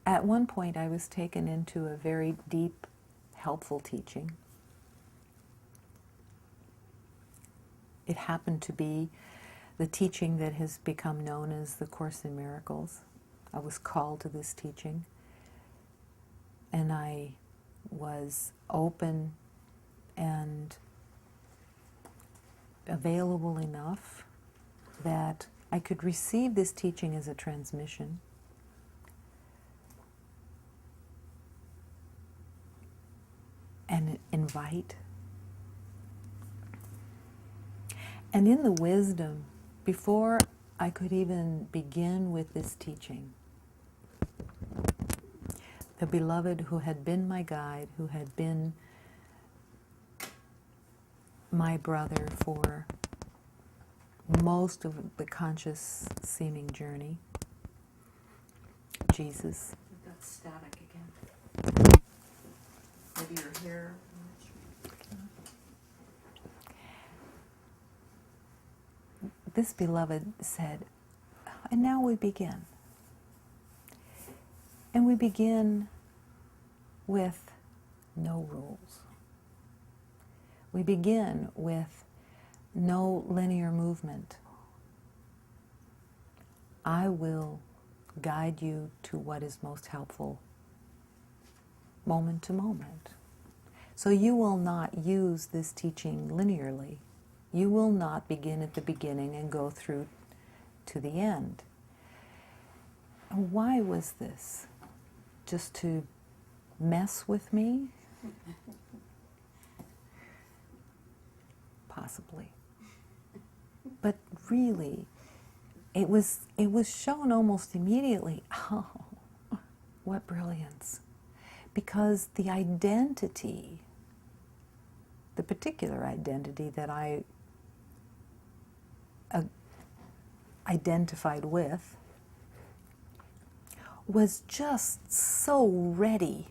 At one point, I was taken into a very deep, helpful teaching. It happened to be the teaching that has become known as the Course in Miracles. I was called to this teaching, and I was open and available enough that I could receive this teaching as a transmission. And invite. And in the wisdom, before I could even begin with this teaching, the beloved who had been my guide, who had been my brother for most of the conscious seeming journey, Jesus. We've got static again. Maybe you're here. This beloved said, and now we begin. And we begin with no rules. We begin with no linear movement. I will guide you to what is most helpful moment to moment. So you will not use this teaching linearly. You will not begin at the beginning and go through to the end. And why was this? Just to mess with me? Possibly. But really, it was shown almost immediately. Oh, what brilliance. Because the identity, the particular identity that I identified with, was just so ready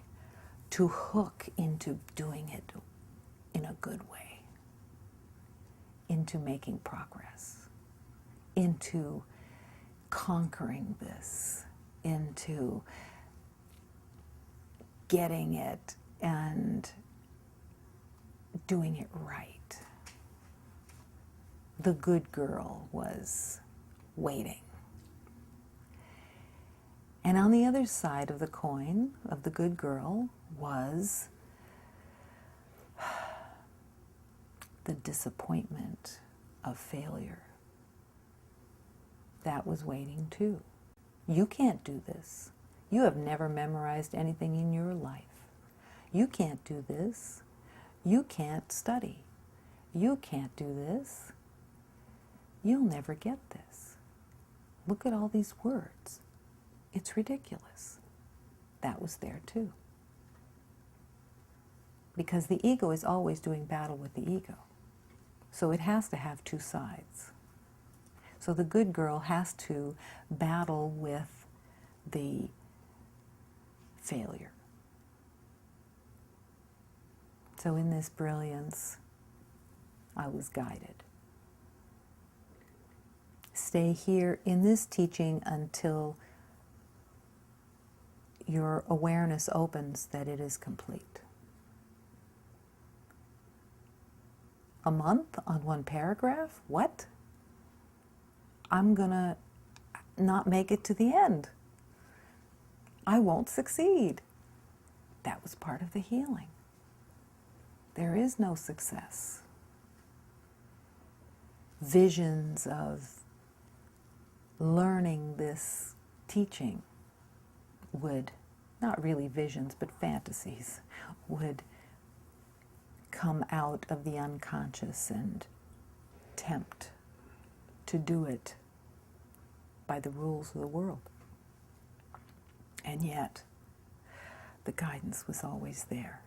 to hook into doing it in a good way, into making progress, into conquering this, into getting it and doing it right. The good girl was waiting. And on the other side of the coin of the good girl was the disappointment of failure. That was waiting too. You can't do this. You have never memorized anything in your life. You can't do this. You can't study. You can't do this. You'll never get this. Look at all these words. It's ridiculous. That was there too. Because the ego is always doing battle with the ego. So it has to have two sides. So the good girl has to battle with the failure. So in this brilliance, I was guided. Stay here in this teaching until your awareness opens that it is complete. A month on one paragraph? What? I'm gonna not make it to the end. I won't succeed. That was part of the healing. There is no success. Visions of learning this teaching would, not really visions, but fantasies, would come out of the unconscious and tempt to do it by the rules of the world. And yet, the guidance was always there.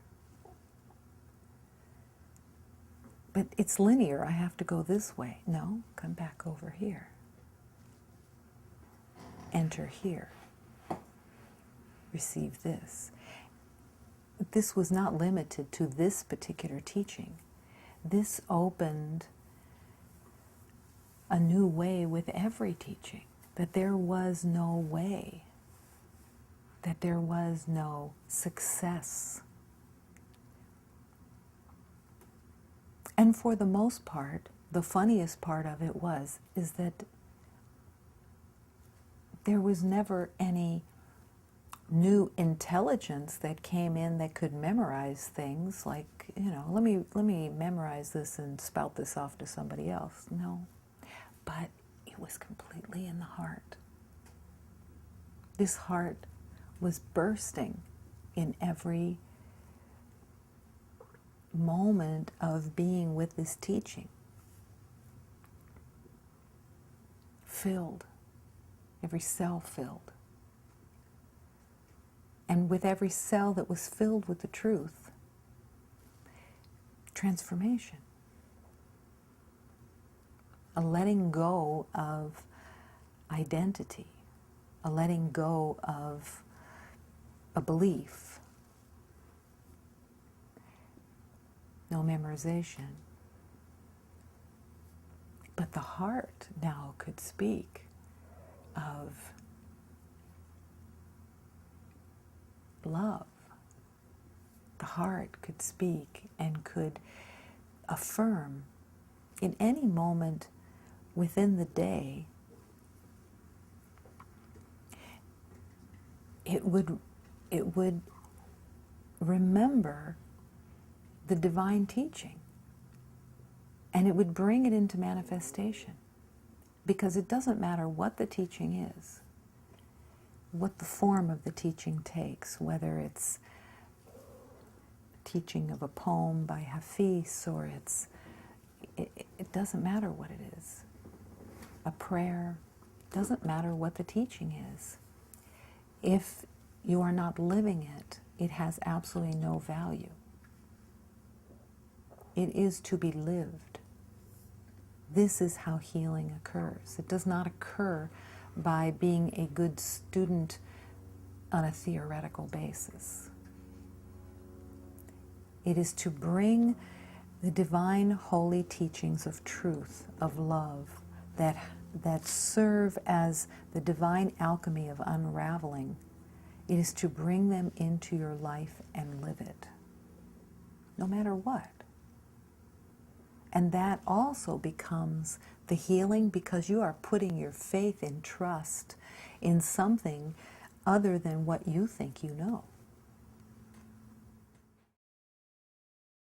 But it's linear. I have to go this way. No, come back over here. Enter here. Receive this. This was not limited to this particular teaching. This opened a new way with every teaching, that there was no way that there was no success. And for the most part, the funniest part of it is that there was never any new intelligence that came in that could memorize things like, let me memorize this and spout this off to somebody else. No. But it was completely in the heart. This heart was bursting in every moment of being with this teaching. Filled. Every cell filled. And with every cell that was filled with the truth, transformation. A letting go of identity, a letting go of a belief, no memorization. But the heart now could speak of love. The heart could speak and could affirm in any moment within the day. It would remember the divine teaching, and it would bring it into manifestation, because it doesn't matter what the teaching is, what the form of the teaching takes, whether it's teaching of a poem by Hafiz, or it doesn't matter what it is. A prayer, doesn't matter what the teaching is. If you are not living it, it has absolutely no value. It is to be lived. This is how healing occurs. It does not occur by being a good student on a theoretical basis. It is to bring the divine holy teachings of truth, of love, that serve as the divine alchemy of unraveling. It is to bring them into your life and live it, no matter what. And that also becomes the healing, because you are putting your faith and trust in something other than what you think you know.